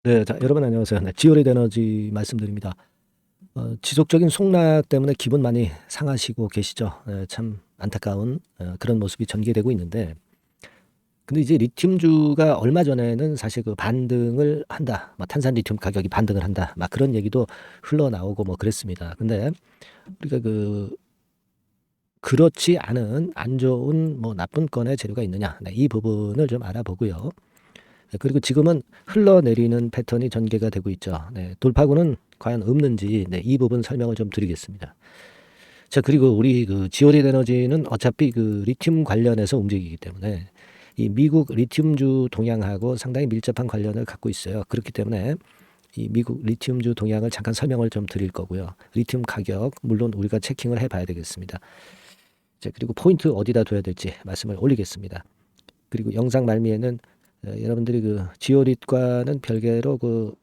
네, 자, 여러분 안녕하세요. 네, 지오리 에너지 말씀드립니다. 지속적인 속락 때문에 기분 많이 상하시고 계시죠? 네, 참 안타까운 그런 모습이 전개되고 있는데, 근데 이제 리튬주가 얼마 전에는 사실 그 반등을 한다, 뭐 탄산 리튬 가격이 반등을 한다, 막 그런 얘기도 흘러나오고 뭐 그랬습니다. 근데 우리가 그렇지 않은 안 좋은 뭐 나쁜 건의 재료가 있느냐, 네, 이 부분을 좀 알아보고요. 네, 그리고 지금은 흘러내리는 패턴이 전개가 되고 있죠. 네, 돌파구는 과연 없는지, 네, 이 부분 설명을 좀 드리겠습니다. 자, 그리고 우리 그 지오리 에너지는 어차피 그 리튬 관련해서 움직이기 때문에 이 미국 리튬주 동향하고 상당히 밀접한 관련을 갖고 있어요. 그렇기 때문에 이 미국 리튬주 동향을 잠깐 설명을 좀 드릴 거고요. 리튬 가격 물론 우리가 체킹을 해봐야 되겠습니다. 자, 그리고 포인트 어디다 둬야 될지 말씀을 올리겠습니다. 그리고 영상 말미에는 여러분들이 그 지오릿과는 별개로 그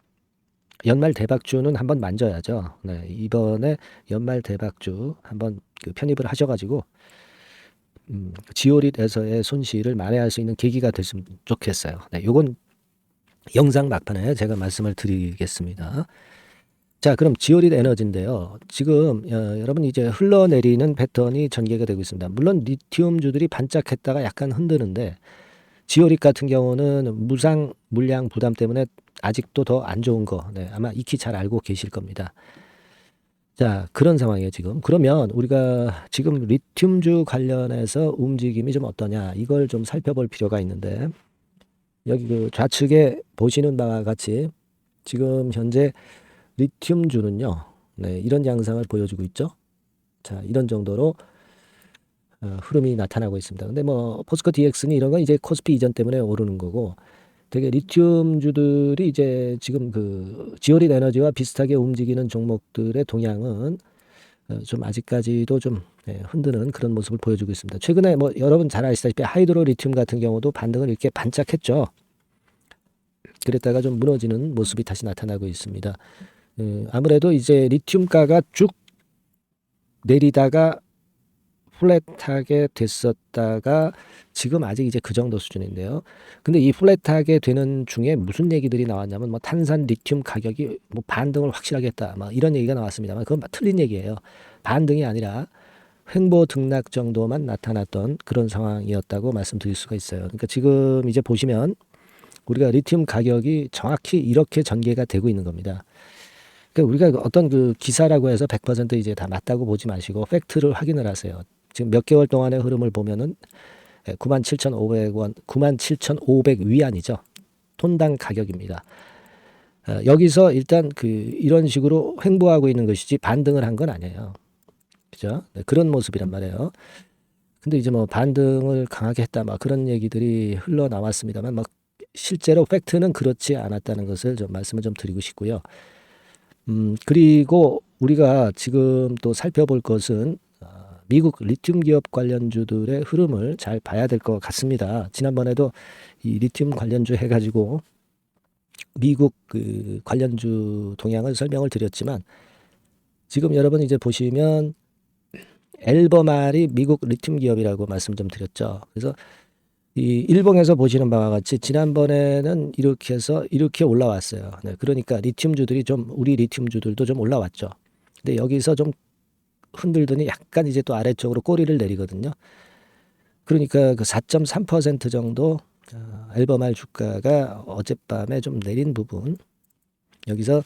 연말 대박주는 한번 만져야죠. 네, 이번에 연말 대박주 한번 그 편입을 하셔가지고 지오릿에서의 손실을 만회할 수 있는 계기가 됐으면 좋겠어요. 네, 요건 영상 막판에 제가 말씀을 드리겠습니다. 자, 그럼 지오릿 에너지인데요. 지금 여러분 이제 흘러내리는 패턴이 전개가 되고 있습니다. 물론 리튬주들이 반짝했다가 약간 흔드는데 지오릿 같은 경우는 무상 물량 부담 때문에 아직도 더 안 좋은 거, 네, 아마 익히 잘 알고 계실 겁니다. 자, 그런 상황이에요, 지금. 그러면 우리가 지금 리튬주 관련해서 움직임이 좀 어떠냐, 이걸 좀 살펴볼 필요가 있는데, 여기 그 좌측에 보시는 바와 같이 지금 현재 리튬주는요, 네, 이런 양상을 보여주고 있죠. 자, 이런 정도로 흐름이 나타나고 있습니다. 근데 뭐 포스코 DX는 이런 건 이제 코스피 이전 때문에 오르는 거고, 되게 리튬주들이 이제 지금 그 지오릿 에너지와 비슷하게 움직이는 종목들의 동향은 좀 아직까지도 좀 흔드는 그런 모습을 보여주고 있습니다. 최근에 뭐 여러분 잘 아시다시피 하이드로 리튬 같은 경우도 반등을 이렇게 반짝했죠. 그랬다가 좀 무너지는 모습이 다시 나타나고 있습니다. 아무래도 이제 리튬가가 쭉 내리다가 플랫하게 됐었다가 지금 아직 이제 그 정도 수준인데요. 근데 이 플랫하게 되는 중에 무슨 얘기들이 나왔냐면 뭐 탄산 리튬 가격이 뭐 반등을 확실하게 했다, 뭐 이런 얘기가 나왔습니다만 그건 틀린 얘기예요. 반등이 아니라 횡보 등락 정도만 나타났던 그런 상황이었다고 말씀드릴 수가 있어요. 그러니까 지금 이제 보시면 우리가 리튬 가격이 정확히 이렇게 전개가 되고 있는 겁니다. 그러니까 우리가 어떤 그 기사라고 해서 100% 이제 다 맞다고 보지 마시고 팩트를 확인을 하세요. 지금 몇 개월 동안의 흐름을 보면은 97,500원, 97,500 위안이죠. 톤당 가격입니다. 여기서 일단 그 이런 식으로 횡보하고 있는 것이지 반등을 한 건 아니에요. 그죠? 네, 그런 모습이란 말이에요. 근데 이제 뭐 반등을 강하게 했다, 막 그런 얘기들이 흘러나왔습니다만, 막 실제로 팩트는 그렇지 않았다는 것을 좀 말씀을 좀 드리고 싶고요. 그리고 우리가 지금 또 살펴볼 것은 미국 리튬 기업 관련주들의 흐름을 잘 봐야 될 것 같습니다. 지난번에도 이 리튬 관련주 해가지고 미국 그 관련주 동향을 설명을 드렸지만 지금 여러분 이제 보시면 엘버말이 미국 리튬 기업이라고 말씀 좀 드렸죠. 그래서 이 일봉에서 보시는 바와 같이 지난번에는 이렇게 해서 이렇게 올라왔어요. 네, 그러니까 리튬주들이 좀 우리 리튬주들도 좀 올라왔죠. 근데 여기서 좀 흔들더니 약간 이제 또 아래쪽으로 꼬리를 내리거든요. 그러니까 그 4.3% 정도 앨범알 주가가 어젯밤에 좀 내린 부분, 여기서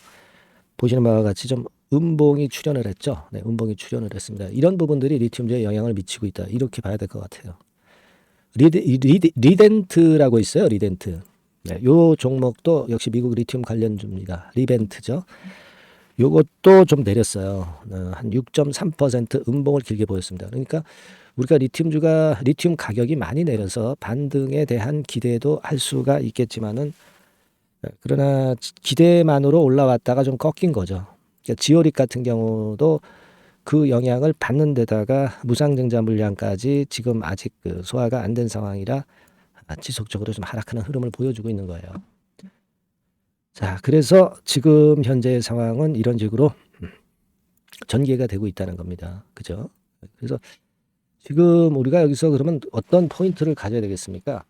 보시는 바와 같이 좀 음봉이 출현을 했죠. 네, 음봉이 출현을 했습니다. 이런 부분들이 리튬주에 영향을 미치고 있다, 이렇게 봐야 될 것 같아요. 리덴트라고 있어요. 리덴트. 네, 요 종목도 역시 미국 리튬 관련주입니다. 리벤트죠. 요것도 좀 내렸어요. 한 6.3% 음봉을 길게 보였습니다. 그러니까 우리가 리튬 가격이 많이 내려서 반등에 대한 기대도 할 수가 있겠지만은, 그러나 기대만으로 올라왔다가 좀 꺾인 거죠. 그러니까 지오릿 같은 경우도 그 영향을 받는 데다가 무상증자 물량까지 지금 아직 그 소화가 안 된 상황이라 지속적으로 좀 하락하는 흐름을 보여주고 있는 거예요. 자, 그래서 지금 현재의 상황은 이런 식으로 전개가 되고 있다는 겁니다. 그죠? 그래서 지금 우리가 여기서 그러면 어떤 포인트를 가져야 되겠습니까?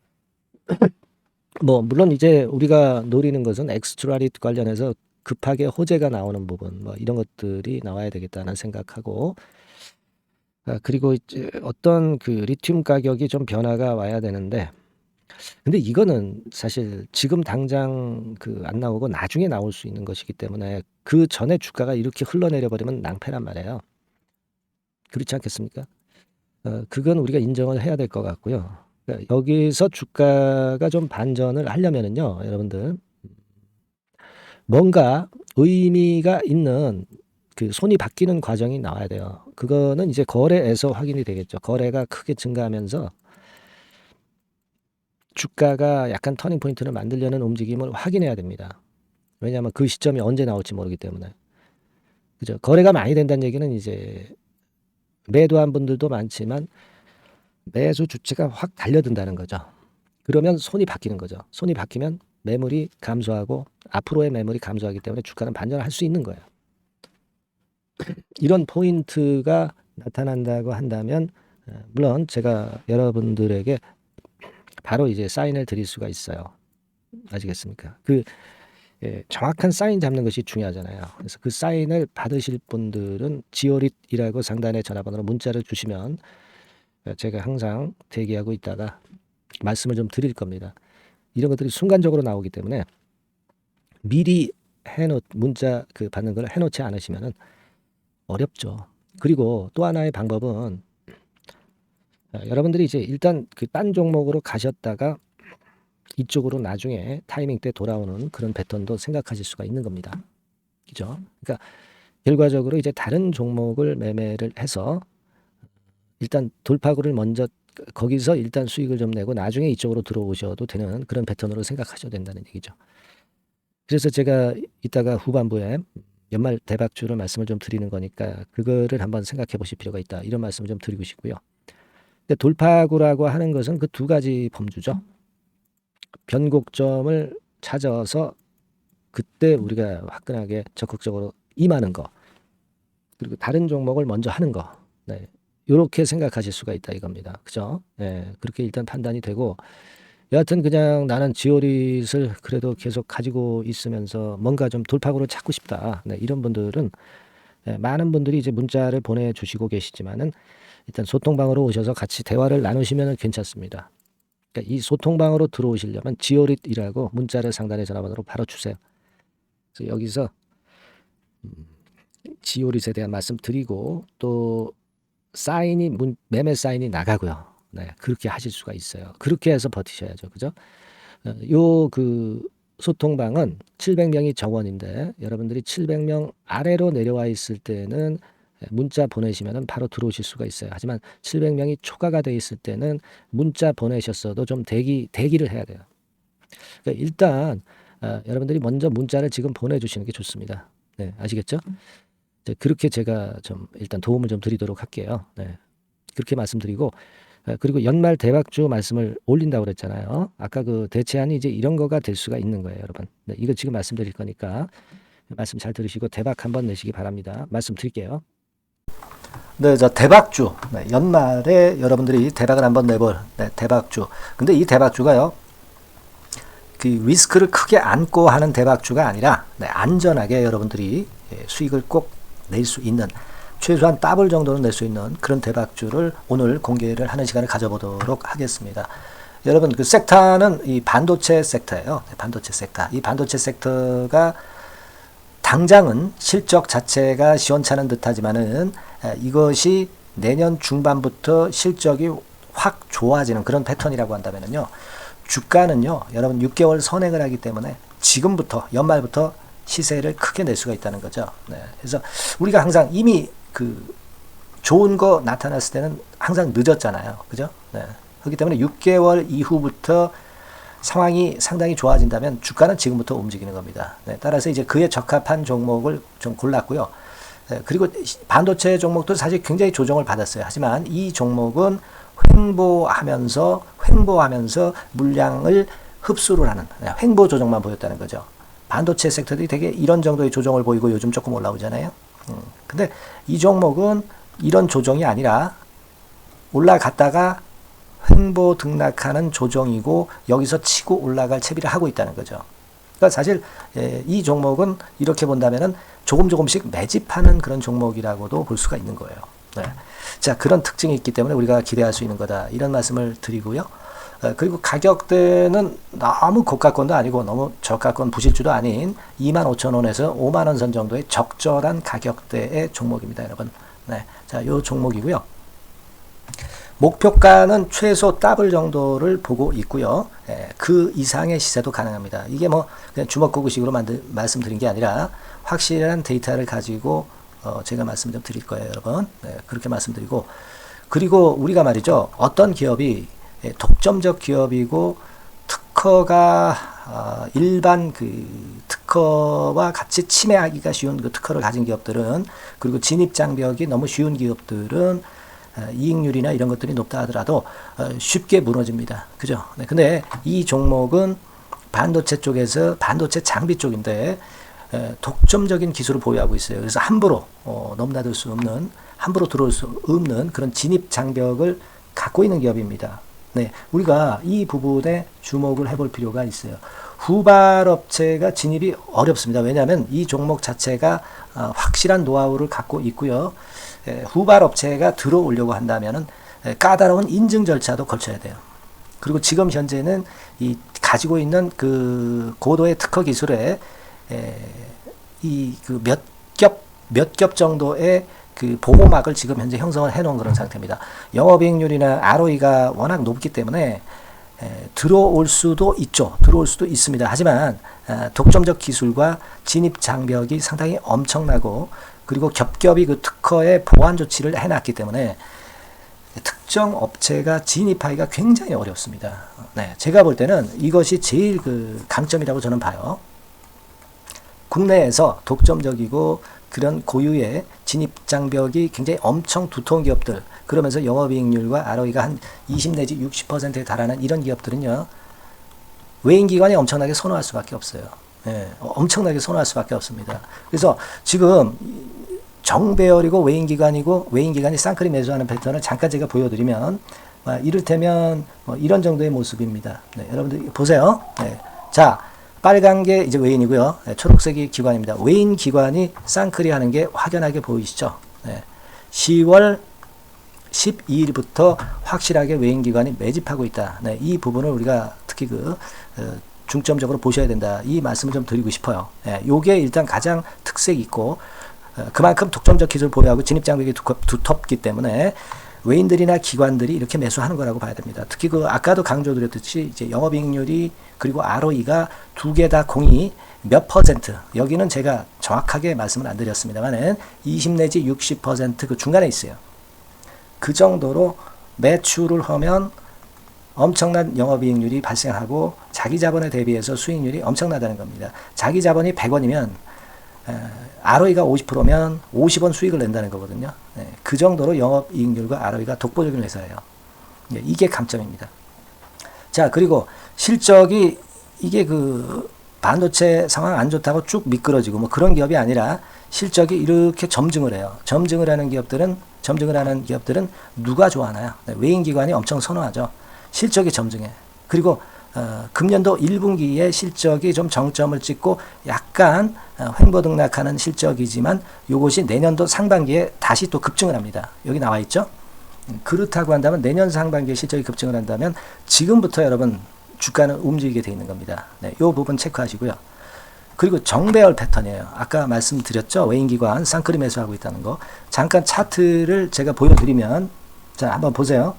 뭐 물론 이제 우리가 노리는 것은 엑스트라릿 관련해서 급하게 호재가 나오는 부분 뭐 이런 것들이 나와야 되겠다는 생각하고 그리고 이제 어떤 그 리튬 가격이 좀 변화가 와야 되는데 근데 이거는 사실 지금 당장 그 안 나오고 나중에 나올 수 있는 것이기 때문에 그 전에 주가가 이렇게 흘러내려 버리면 낭패란 말이에요. 그렇지 않겠습니까? 그건 우리가 인정을 해야 될 것 같고요. 그러니까 여기서 주가가 좀 반전을 하려면은요, 여러분들 뭔가 의미가 있는 그 손이 바뀌는 과정이 나와야 돼요. 그거는 이제 거래에서 확인이 되겠죠. 거래가 크게 증가하면서 주가가 약간 터닝 포인트를 만들려는 움직임을 확인해야 됩니다. 왜냐하면 그 시점이 언제 나올지 모르기 때문에. 그죠? 거래가 많이 된다는 얘기는 이제 매도한 분들도 많지만 매수 주체가 확 달려든다는 거죠. 그러면 손이 바뀌는 거죠. 손이 바뀌면 매물이 감소하고 앞으로의 매물이 감소하기 때문에 주가는 반전을 할 수 있는 거예요. 이런 포인트가 나타난다고 한다면 물론 제가 여러분들에게 바로 이제 사인을 드릴 수가 있어요. 아시겠습니까? 정확한 사인 잡는 것이 중요하잖아요. 그래서 그 사인을 받으실 분들은 지오릿이라고 상단에 전화번호로 문자를 주시면 제가 항상 대기하고 있다가 말씀을 좀 드릴 겁니다. 이런 것들이 순간적으로 나오기 때문에 미리 문자 받는 걸 해놓지 않으시면은 어렵죠. 그리고 또 하나의 방법은 여러분들이 이제 일단 그 딴 종목으로 가셨다가 이쪽으로 나중에 타이밍 때 돌아오는 그런 패턴도 생각하실 수가 있는 겁니다. 그죠? 그러니까 결과적으로 이제 다른 종목을 매매를 해서 일단 돌파구를 먼저 거기서 일단 수익을 좀 내고 나중에 이쪽으로 들어오셔도 되는 그런 패턴으로 생각하셔도 된다는 얘기죠. 그래서 제가 이따가 후반부에 연말 대박주를 말씀을 좀 드리는 거니까 그거를 한번 생각해 보실 필요가 있다. 이런 말씀을 좀 드리고 싶고요. 근데 돌파구라고 하는 것은 그 두 가지 범주죠. 변곡점을 찾아서 그때 우리가 화끈하게 적극적으로 임하는 거. 그리고 다른 종목을 먼저 하는 거. 네. 이렇게 생각하실 수가 있다 이겁니다. 그죠? 네. 그렇게 일단 판단이 되고 여하튼 그냥 나는 지오릿을 그래도 계속 가지고 있으면서 뭔가 좀 돌파구를 찾고 싶다. 네. 이런 분들은 많은 분들이 이제 문자를 보내주시고 계시지만은 일단 소통방으로 오셔서 같이 대화를 나누시면 괜찮습니다. 그러니까 이 소통방으로 들어오시려면 지오릿이라고 문자를 상단의 전화번호로 바로 주세요. 그래서 여기서 지오릿에 대한 말씀 드리고 또 매매 사인이 나가고요. 네, 그렇게 하실 수가 있어요. 그렇게 해서 버티셔야죠. 그죠? 요 소통방은 700명이 정원인데 여러분들이 700명 아래로 내려와 있을 때는 문자 보내시면 바로 들어오실 수가 있어요. 하지만 700명이 초과가 돼 있을 때는 문자 보내셨어도 좀 대기를 해야 돼요. 그러니까 일단 여러분들이 먼저 문자를 지금 보내주시는 게 좋습니다. 네, 아시겠죠? 그렇게 제가 좀 일단 도움을 좀 드리도록 할게요. 네, 그렇게 말씀드리고 그리고 연말 대박주 말씀을 올린다고 그랬잖아요. 아까 그 대체안이 이제 이런 거가 될 수가 있는 거예요, 여러분. 네, 이거 지금 말씀드릴 거니까 말씀 잘 들으시고 대박 한번 내시기 바랍니다. 말씀드릴게요. 네, 대박주. 네, 연말에 여러분들이 대박을 한번 내볼 대박주. 근데 이 대박주가요. 그 리스크를 크게 안고 하는 대박주가 아니라 안전하게 여러분들이 수익을 꼭 낼 수 있는 최소한 더블 정도는 낼 수 있는 그런 대박주를 오늘 공개를 하는 시간을 가져보도록 하겠습니다. 여러분 그 섹터는 이 반도체 섹터예요. 반도체 섹터. 이 반도체 섹터가 당장은 실적 자체가 시원찮은 듯하지만은 이것이 내년 중반부터 실적이 확 좋아지는 그런 패턴이라고 한다면요. 주가는요, 여러분 6개월 선행을 하기 때문에 지금부터 연말부터 시세를 크게 낼 수가 있다는 거죠. 네. 그래서 우리가 항상 이미 그 좋은 거 나타났을 때는 항상 늦었잖아요. 그죠? 네. 그렇기 때문에 6개월 이후부터 상황이 상당히 좋아진다면 주가는 지금부터 움직이는 겁니다. 네. 따라서 이제 그에 적합한 종목을 좀 골랐고요. 네. 그리고 반도체 종목도 사실 굉장히 조정을 받았어요. 하지만 이 종목은 횡보하면서 물량을 흡수를 하는 횡보 조정만 보였다는 거죠. 반도체 섹터들이 되게 이런 정도의 조정을 보이고 요즘 조금 올라오잖아요. 근데 이 종목은 이런 조정이 아니라 올라갔다가 횡보 등락하는 조정이고 여기서 치고 올라갈 채비를 하고 있다는 거죠. 그러니까 사실 이 종목은 이렇게 본다면은 조금씩 매집하는 그런 종목이라고도 볼 수가 있는 거예요. 네. 자, 그런 특징이 있기 때문에 우리가 기대할 수 있는 거다. 이런 말씀을 드리고요. 그리고 가격대는 너무 고가권도 아니고 너무 저가권 부실주도 아닌 25,000원에서 50,000원 선 정도의 적절한 가격대의 종목입니다, 여러분. 네. 자, 요 종목이고요. 목표가는 최소 더블 정도를 보고 있고요. 그 이상의 시세도 가능합니다. 이게 뭐 그냥 주먹구구식으로 말씀드린 게 아니라 확실한 데이터를 가지고 제가 말씀 좀 드릴 거예요, 여러분. 네, 그렇게 말씀드리고, 그리고 우리가 말이죠, 어떤 기업이 독점적 기업이고 특허가 일반 그 특허와 같이 침해하기가 쉬운 그 특허를 가진 기업들은, 그리고 진입 장벽이 너무 쉬운 기업들은 이익률이나 이런 것들이 높다 하더라도 쉽게 무너집니다. 그죠? 네, 근데 이 종목은 반도체 쪽에서 반도체 장비 쪽인데 독점적인 기술을 보유하고 있어요. 그래서 함부로 넘나들 수 없는, 함부로 들어올 수 없는 그런 진입 장벽을 갖고 있는 기업입니다. 네, 우리가 이 부분에 주목을 해볼 필요가 있어요. 후발업체가 진입이 어렵습니다. 왜냐하면 이 종목 자체가 확실한 노하우를 갖고 있고요. 후발업체가 들어오려고 한다면은 까다로운 인증 절차도 거쳐야 돼요. 그리고 지금 현재는 이 가지고 있는 그 고도의 특허 기술에 이 그 몇 겹 정도의 그 보호막을 지금 현재 형성을 해놓은 그런 상태입니다. 영업이익률이나 ROE가 워낙 높기 때문에 들어올 수도 있죠. 들어올 수도 있습니다. 하지만 독점적 기술과 진입 장벽이 상당히 엄청나고, 그리고 겹겹이 그 특허의 보완 조치를 해놨기 때문에 특정 업체가 진입하기가 굉장히 어렵습니다. 네, 제가 볼 때는 이것이 제일 그 강점이라고 저는 봐요. 국내에서 독점적이고 그런 고유의 진입 장벽이 굉장히 엄청 두터운 기업들, 그러면서 영업이익률과 ROE가 한 20 내지 60%에 달하는 이런 기업들은요, 외인기관이 엄청나게 선호할 수밖에 없어요. 예, 엄청나게 선호할 수밖에 없습니다. 그래서 지금 정배열이고 외인기관이 쌍끌이 매수하는 패턴을 잠깐 제가 보여드리면, 이를테면 이런 정도의 모습입니다. 네, 여러분들 보세요. 네, 자, 빨간 게 이제 외인이고요. 네, 초록색이 기관입니다. 외인 기관이 쌍끌이 하는 게 확연하게 보이시죠? 네, 10월 12일부터 확실하게 외인 기관이 매집하고 있다. 네, 이 부분을 우리가 특히 중점적으로 보셔야 된다. 이 말씀을 좀 드리고 싶어요. 네, 요게 일단 가장 특색이 있고, 그만큼 독점적 기술을 보유하고 진입 장벽이 두텁기 때문에 외인들이나 기관들이 이렇게 매수하는 거라고 봐야 됩니다. 특히 아까도 강조드렸듯이 이제 영업이익률이 그리고 ROE가 두 개 다 공이 몇 퍼센트, 여기는 제가 정확하게 말씀을 안 드렸습니다만은 20 내지 60% 그 중간에 있어요. 그 정도로 매출을 하면 엄청난 영업이익률이 발생하고 자기 자본에 대비해서 수익률이 엄청나다는 겁니다. 자기 자본이 100원이면 ROE가 50%면 50원 수익을 낸다는 거거든요. 네, 그 정도로 영업이익률과 ROE가 독보적인 회사예요. 네, 이게 강점입니다. 자, 그리고 실적이 이게 그 반도체 상황 안 좋다고 쭉 미끄러지고 뭐 그런 기업이 아니라 실적이 이렇게 점증을 해요. 점증을 하는 기업들은 누가 좋아하나요? 네, 외인기관이 엄청 선호하죠. 실적이 점증해. 그리고 금년도 1분기에 실적이 좀 정점을 찍고 약간 횡보등락하는 실적이지만 이것이 내년도 상반기에 다시 또 급증을 합니다. 여기 나와 있죠? 그렇다고 한다면 내년 상반기에 실적이 급증을 한다면 지금부터 여러분 주가는 움직이게 되어 있는 겁니다. 네, 이 부분 체크하시고요. 그리고 정배열 패턴이에요. 아까 말씀드렸죠? 외인기관 쌍끌이 매수하고 있다는 거. 잠깐 차트를 제가 보여드리면, 자, 한번 보세요.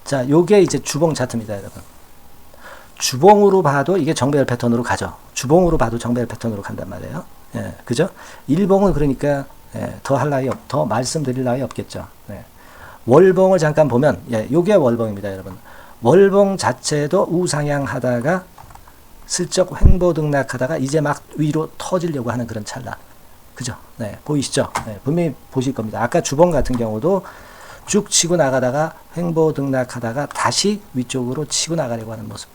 자, 요게 이제 주봉 차트입니다, 여러분. 주봉으로 봐도 이게 정배열 패턴으로 가죠. 주봉으로 봐도 정배열 패턴으로 간단 말이에요. 예, 그죠? 일봉은 그러니까 더 말씀드릴 나위 없겠죠. 네. 월봉을 잠깐 보면, 요게 월봉입니다, 여러분. 월봉 자체도 우상향 하다가 슬쩍 횡보등락하다가 이제 막 위로 터지려고 하는 그런 찰나. 그죠? 네, 보이시죠? 네, 분명히 보실 겁니다. 아까 주봉 같은 경우도 쭉 치고 나가다가 횡보등락하다가 다시 위쪽으로 치고 나가려고 하는 모습.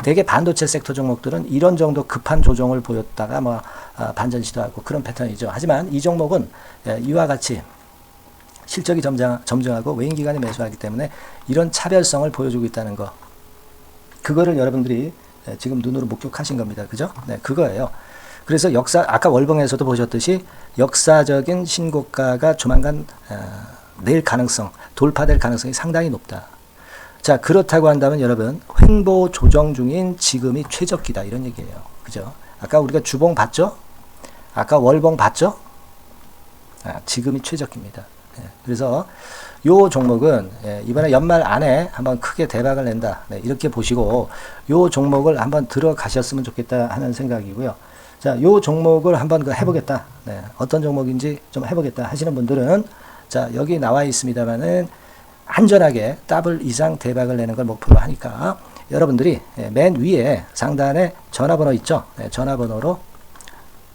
대개 반도체 섹터 종목들은 이런 정도 급한 조정을 보였다가 반전 시도하고 그런 패턴이죠. 하지만 이 종목은 이와 같이 실적이 점증하고 외인 기관이 매수하기 때문에 이런 차별성을 보여주고 있다는 거. 그거를 여러분들이 지금 눈으로 목격하신 겁니다. 그죠? 네, 그거예요. 그래서 아까 월봉에서도 보셨듯이 역사적인 신고가가 조만간 낼 가능성, 돌파될 가능성이 상당히 높다. 자, 그렇다고 한다면 여러분, 횡보 조정 중인 지금이 최적기다. 이런 얘기예요. 그죠? 아까 우리가 주봉 봤죠? 아까 월봉 봤죠? 지금이 최적기입니다. 그래서 요 종목은 이번에 연말 안에 한번 크게 대박을 낸다. 이렇게 보시고 요 종목을 한번 들어가셨으면 좋겠다 하는 생각이고요. 자, 요 종목을 한번 해보겠다. 어떤 종목인지 좀 해보겠다 하시는 분들은 자, 여기 나와 있습니다만은 안전하게 더블 이상 대박을 내는 걸 목표로 하니까 여러분들이 맨 위에 상단에 전화번호 있죠? 전화번호로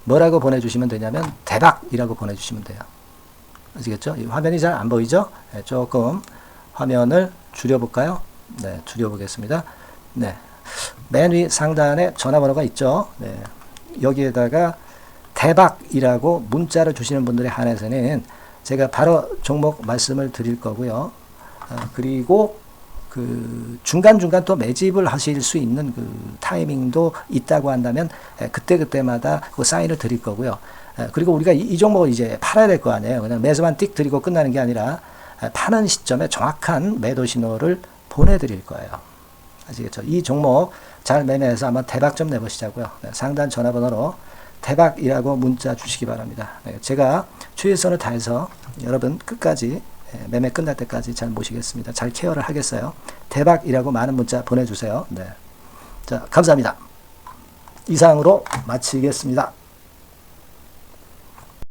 뭐라고 보내주시면 되냐면 대박이라고 보내주시면 돼요. 아시겠죠? 이 화면이 잘 안 보이죠? 조금 화면을 줄여볼까요? 네, 줄여보겠습니다. 네, 맨 위 상단에 전화번호가 있죠? 네, 여기에다가 대박이라고 문자를 주시는 분들에 한해서는 제가 바로 종목 말씀을 드릴 거고요. 그리고 그 중간중간 또 매집을 하실 수 있는 그 타이밍도 있다고 한다면 그때그때마다 그 사인을 드릴 거고요. 그리고 우리가 이 종목을 이제 팔아야 될 거 아니에요. 그냥 매수만 띡 드리고 끝나는 게 아니라 파는 시점에 정확한 매도 신호를 보내드릴 거예요. 아시겠죠? 이 종목 잘 매매해서 한번 대박 좀 내보시자고요. 상단 전화번호로 대박이라고 문자 주시기 바랍니다. 제가 최선을 다해서 여러분 끝까지 매매 끝날 때까지 잘 모시겠습니다. 잘 케어를 하겠어요. 대박이라고 많은 문자 보내주세요. 네. 자, 감사합니다. 이상으로 마치겠습니다.